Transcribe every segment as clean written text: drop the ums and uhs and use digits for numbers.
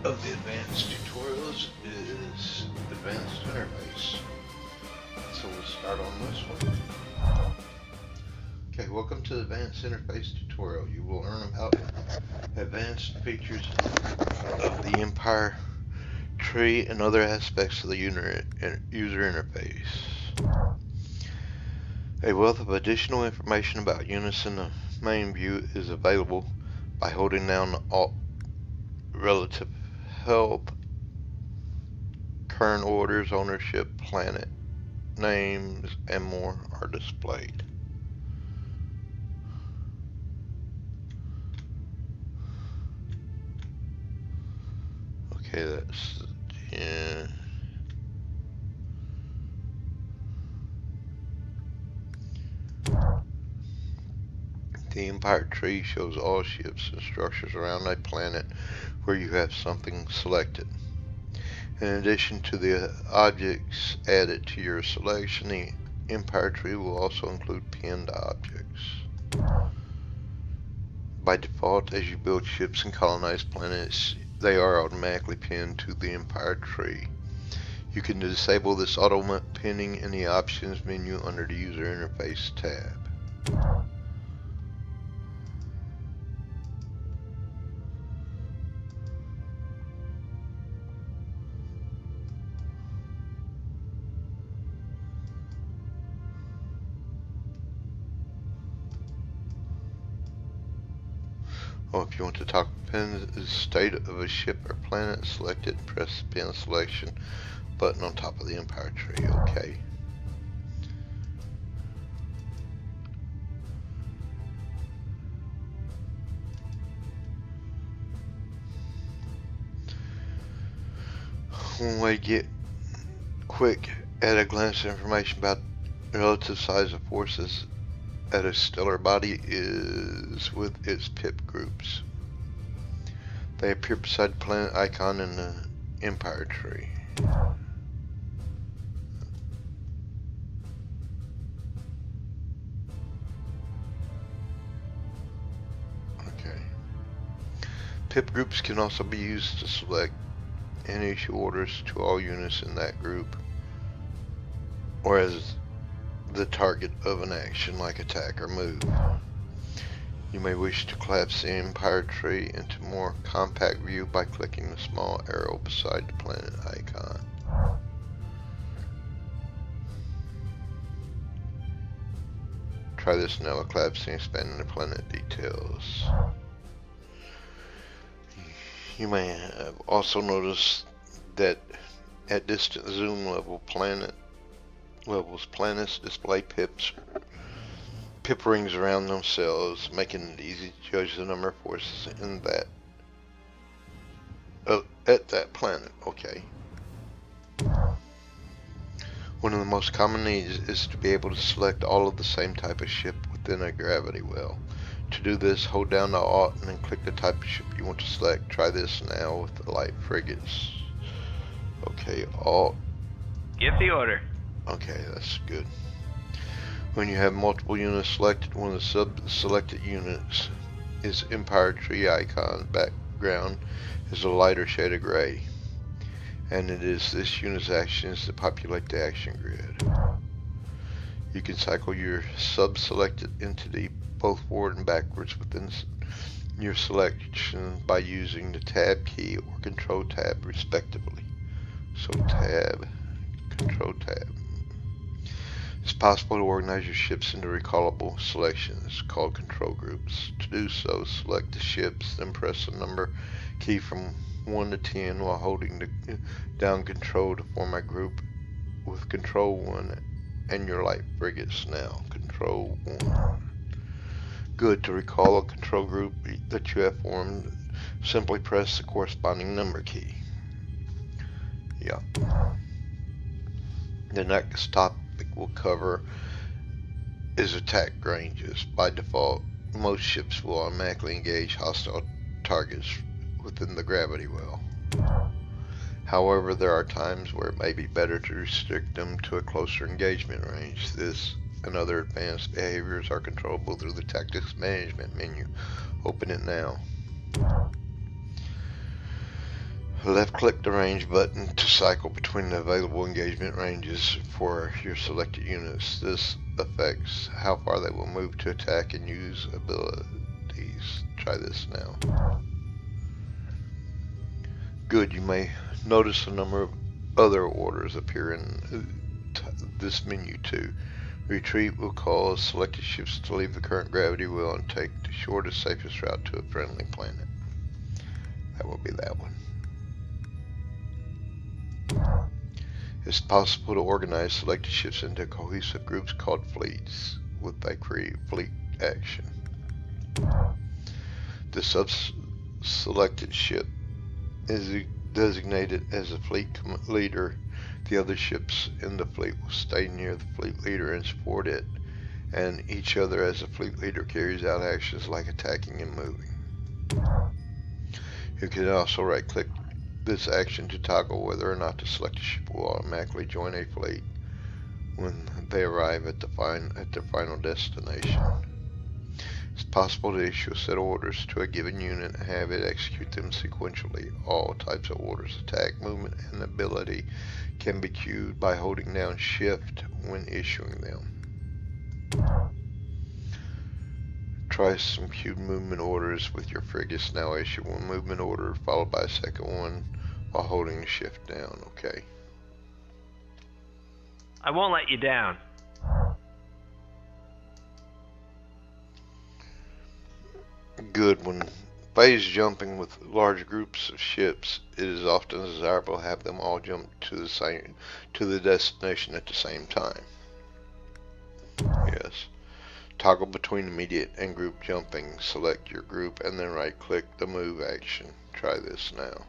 of the advanced tutorials is advanced interface. So we'll start on this one. Okay, welcome to the advanced interface tutorial. You will learn about advanced features of the Empire tree and other aspects of the user interface. A wealth of additional information about units in the main view is available by holding down Alt. Relative health, current orders, ownership, planet names, and more are displayed. Okay, that's yeah. The Empire tree shows all ships and structures around a planet where you have something selected. In addition to the objects added to your selection, the Empire tree will also include pinned objects. By default, as you build ships and colonize planets, they are automatically pinned to the Empire tree. You can disable this auto pinning in the options menu under the user interface tab. If you want to talk pin the state of a ship or planet, select it and press the pin selection button on top of the Empire tree. Okay. One way to get quick at a glance information about the relative size of forces at a stellar body is with its pip groups. They appear beside the planet icon in the Empire tree. Okay. Pip groups can also be used to select and issue orders to all units in that group, or as the target of an action like attack or move. You may wish to collapse the Empire tree into a more compact view by clicking the small arrow beside the planet icon. Try this now with collapsing and expanding the planet details. You may have also noticed that at distant zoom level planets display pip rings around themselves, making it easy to judge the number of forces in that at that planet. Okay. One of the most common needs is to be able to select all of the same type of ship within a gravity well. To do this, hold down the Alt and then click the type of ship you want to select. Try this now with the light frigates. Okay, Alt. Give the order. Okay, that's good. When you have multiple units selected, one of the sub-selected units is Empire tree icon. Background is a lighter shade of gray. And it is this unit's actions that populate the action grid. You can cycle your sub-selected entity both forward and backwards within your selection by using the Tab key or Control Tab respectively. So Tab, Control Tab. It's possible to organize your ships into recallable selections called control groups. To do so, select the ships, then press the number key from 1 to 10 while holding the down control to form a group with control 1 and your light frigates now. Control 1. Good. To recall a control group that you have formed, simply press the corresponding number key. Yeah. The next topic we'll cover is attack ranges. By default, most ships will automatically engage hostile targets within the gravity well. However, there are times where it may be better to restrict them to a closer engagement range. This and other advanced behaviors are controllable through the Tactics Management menu. Open it now. Left click the range button to cycle between the available engagement ranges for your selected units. This affects how far they will move to attack and use abilities. Try this now. Good, you may notice a number of other orders appear in this menu too. Retreat will cause selected ships to leave the current gravity well and take the shortest, safest route to a friendly planet. That will be that one. It's possible to organize selected ships into cohesive groups called fleets with a create fleet action. The sub-selected ship is designated as a fleet leader. The other ships in the fleet will stay near the fleet leader and support it, and each other as a fleet leader carries out actions like attacking and moving. You can also right-click this action to toggle whether or not the selected ship will automatically join a fleet when they arrive at their final destination. It's possible to issue a set of orders to a given unit and have it execute them sequentially. All types of orders, attack, movement, and ability, can be queued by holding down Shift when issuing them. Try some queued movement orders with your frigates. Now issue one movement order followed by a second one while holding Shift down. Okay. I won't let you down. Good. When phase jumping with large groups of ships, it is often desirable to have them all jump to the destination at the same time. Yes. Toggle between immediate and group jumping. Select your group and then right click the move action. Try this now.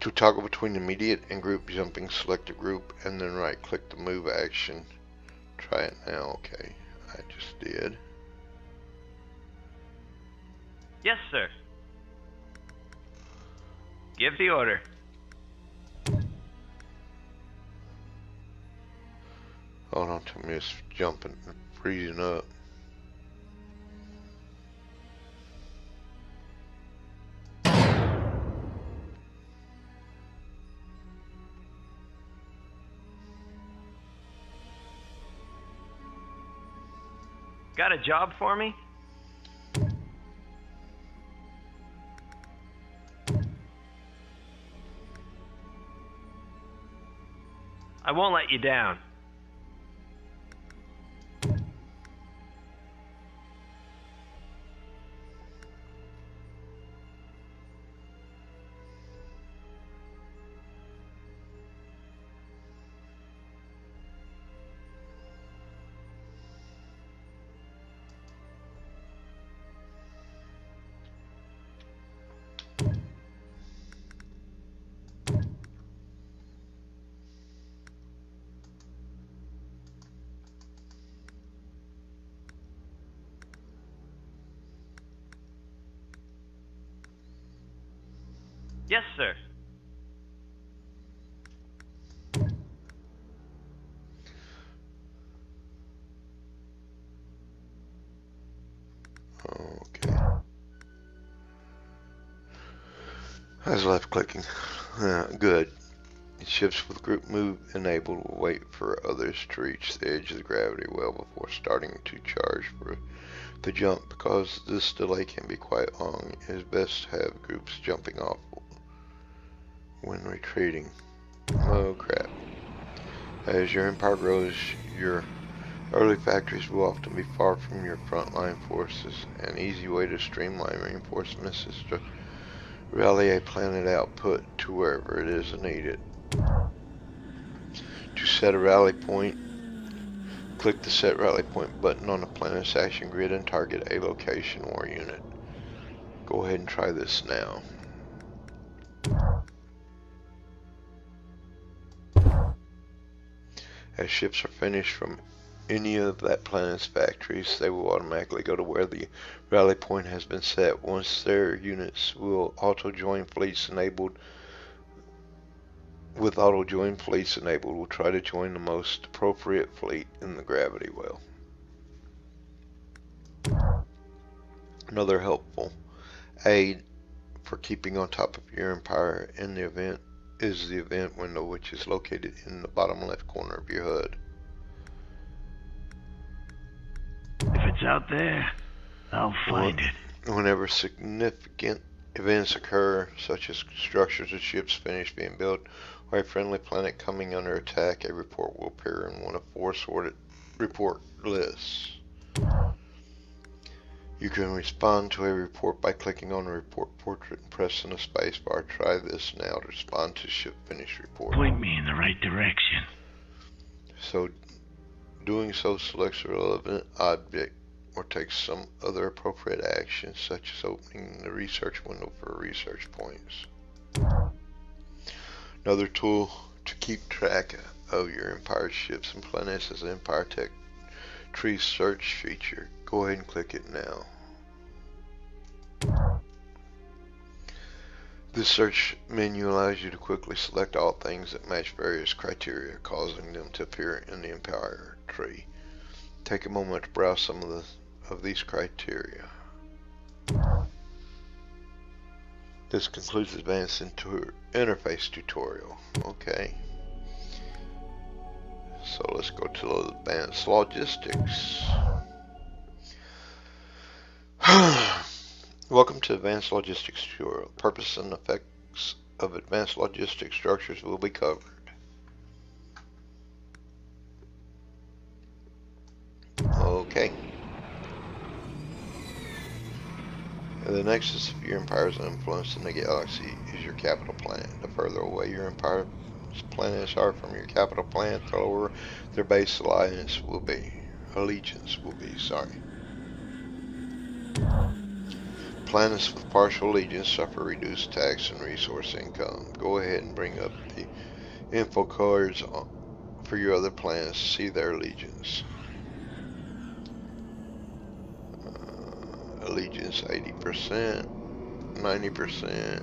To toggle between immediate and group jumping, select a group and then right click the move action. Try it now. Okay, I just did. Yes, sir. Give the order. Oh, don't tell me it's jumping and freezing up. Got a job for me? I won't let you down. Yes, sir. Okay. I was left clicking. Good. Ships with group move enabled will wait for others to reach the edge of the gravity well before starting to charge for the jump. Because this delay can be quite long, it is best to have groups jumping off when retreating. Oh crap. As your empire grows, your early factories will often be far from your frontline forces. An easy way to streamline reinforcements is to rally a planet output to wherever it is needed. To set a rally point, click the Set Rally Point button on the planet's action grid and target a location or unit. Go ahead and try this now. As ships are finished from any of that planet's factories, they will automatically go to where the rally point has been set. Once their units will auto-join fleets enabled, we'll try to join the most appropriate fleet in the gravity well. Another helpful aid for keeping on top of your empire in the event is the event window, which is located in the bottom left corner of your HUD. If it's out there, I'll find it. Whenever significant events occur, such as structures or ships finish being built, or a friendly planet coming under attack, a report will appear in one of 4 sorted report lists. You can respond to a report by clicking on the report portrait and pressing the spacebar. Try this now to respond to ship finish report. Point me in the right direction. So, doing so selects a relevant object or takes some other appropriate action, such as opening the research window for research points. Another tool to keep track of your Empire ships and planets is the Empire Tech Tree Search feature. Go ahead and click it now. This search menu allows you to quickly select all things that match various criteria, causing them to appear in the Empire tree. Take a moment to browse some of these criteria. This concludes the advanced interface tutorial. Okay. So let's go to the advanced logistics. Welcome to Advanced Logistics tutorial. Purpose and effects of advanced logistics structures will be covered. Okay. The nexus of your empire's influence in the galaxy is your capital planet. The further away your empire's planets are from your capital planet, the lower their base allegiance will be. Planets with partial allegiance suffer reduced tax and resource income. Go ahead and bring up the info cards for your other planets to see their allegiance. Allegiance 80%, 90%,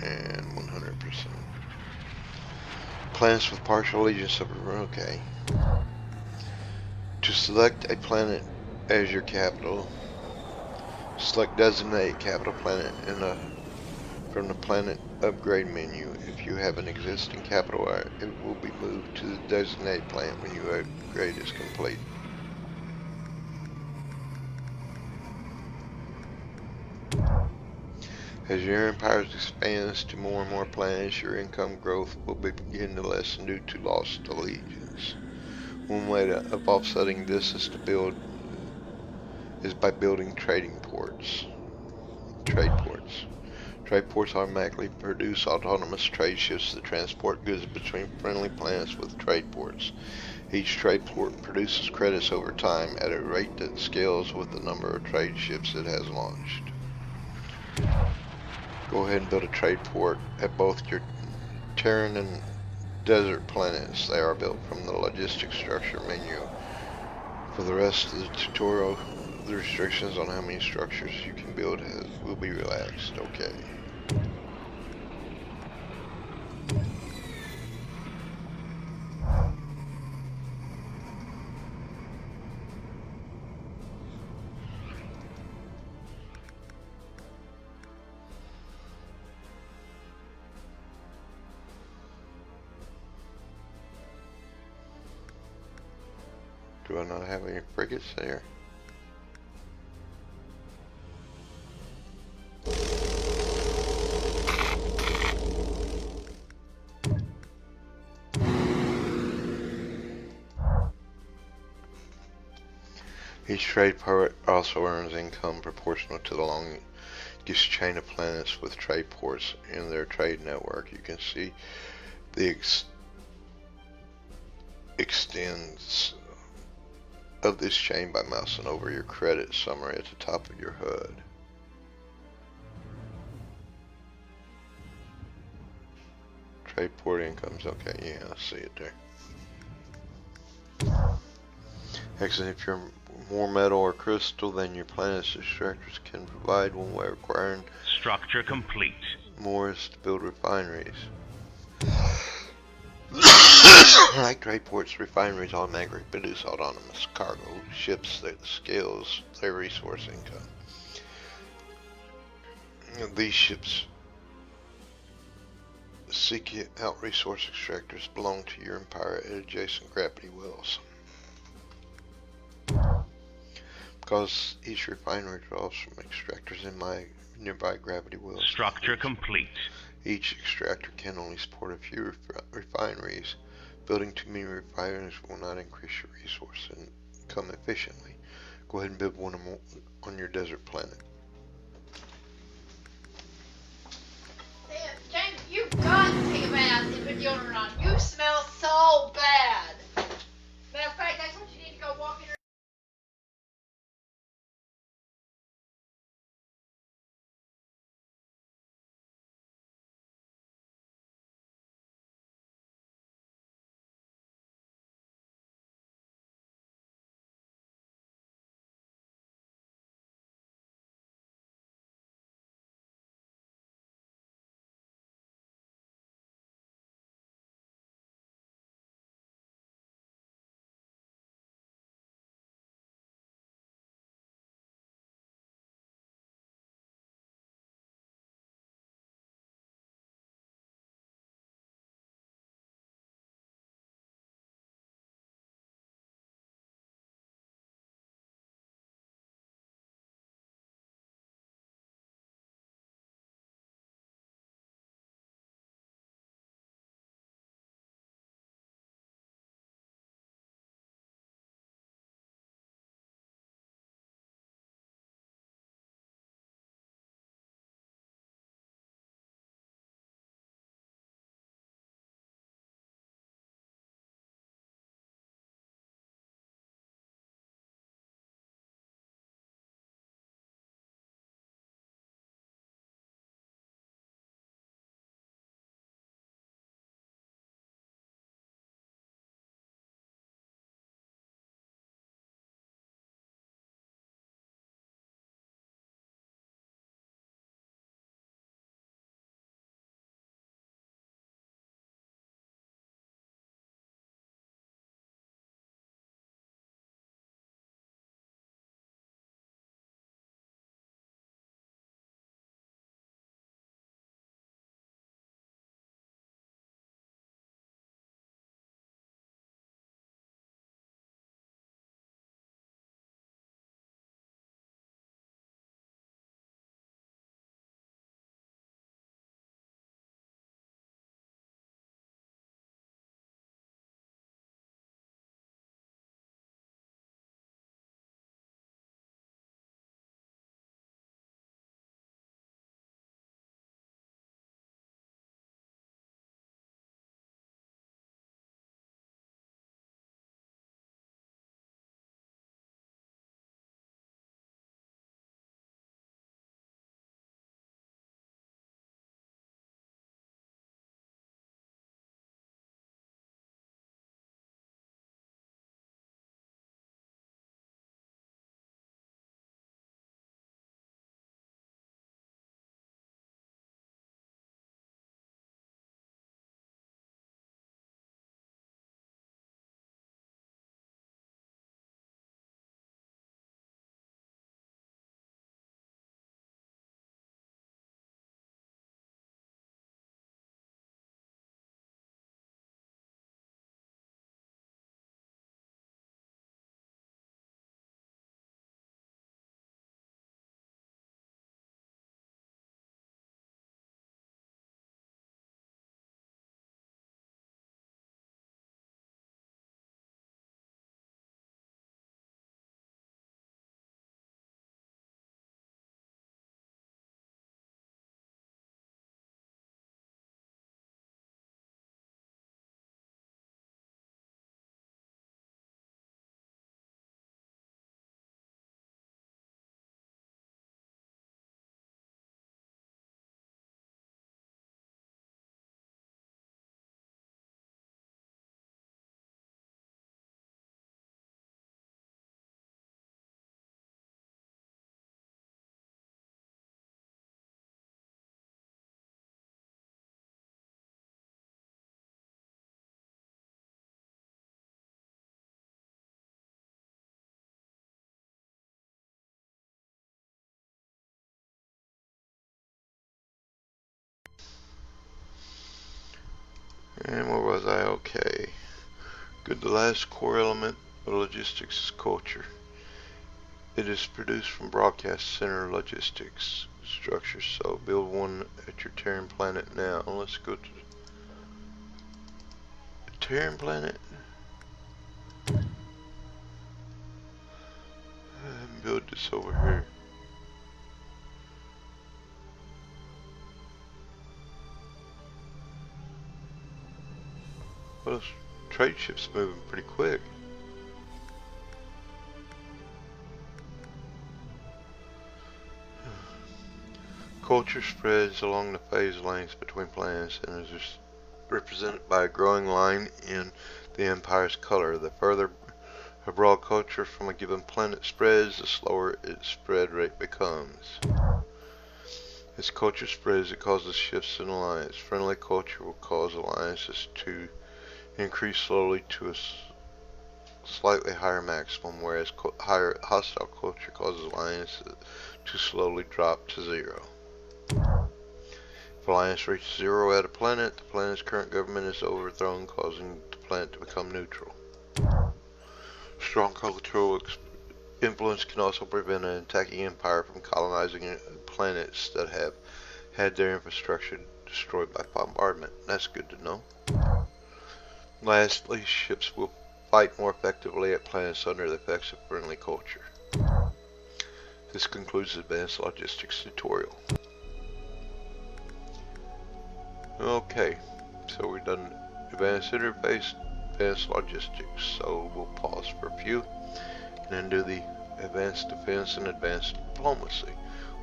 and 100%. Planets with partial allegiance suffer. Okay. To select a planet as your capital, select Designate Capital Planet from the Planet Upgrade menu. If you have an existing capital, it will be moved to the Designate Planet when your upgrade is complete. As your empire expands to more and more planets, your income growth will begin to lessen due to lost allegiance. One way of offsetting this is by building trading ports. Trade ports automatically produce autonomous trade ships that transport goods between friendly planets with trade ports. Each trade port produces credits over time at a rate that scales with the number of trade ships it has launched. Go ahead and build a trade port at both your Terran and desert planets. They are built from the logistics structure menu. For the rest of the tutorial, the restrictions on how many structures you can build will be relaxed. Okay. Do I not have any frigates there? Each trade port also earns income proportional to the longest chain of planets with trade ports in their trade network. You can see the extents of this chain by mousing over your credit summary at the top of your HUD. Trade port incomes, okay, yeah, I see it there. Excellent. If you're more metal or crystal than your planet's extractors can provide, one way requiring Structure complete. more is to build refineries. Like trade ports, refineries automatically produce autonomous cargo ships that scales their resource income. These ships seek out resource extractors belong to your empire at adjacent gravity wells. Because each refinery draws from extractors in my nearby gravity wells. Structure complete. Each extractor can only support a few refineries. Building too many refineries will not increase your resource income efficiently. Go ahead and build one more on your desert planet. James, you've got to take a bath and put deodorant on. You smell so bad. Matter of fact, that's what you need to go walk in your Was I okay? Good. The last core element of logistics is culture. It is produced from broadcast center logistics structures. So build one at your Terran planet now. Let's go to the Terran planet. And build this over here. Well, this trade ship's moving pretty quick. Culture spreads along the phase lengths between planets and is represented by a growing line in the Empire's color. The further a broad culture from a given planet spreads, the slower its spread rate becomes. As culture spreads, it causes shifts in alliance. Friendly culture will cause alliances to increase slowly to a slightly higher maximum, whereas higher hostile culture causes alliances to slowly drop to 0. If alliance reaches 0 at a planet, the planet's current government is overthrown, causing the planet to become neutral. Strong cultural influence can also prevent an attacking empire from colonizing planets that have had their infrastructure destroyed by bombardment. That's good to know. Lastly, ships will fight more effectively at planets under the effects of friendly culture. This concludes the advanced logistics tutorial. Okay, so we've done advanced interface, advanced logistics, so we'll pause for a few and then do the advanced defense and advanced diplomacy,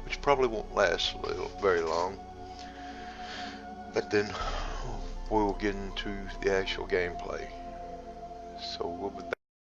which probably won't last very long, but then we'll get into the actual gameplay. So we'll be back.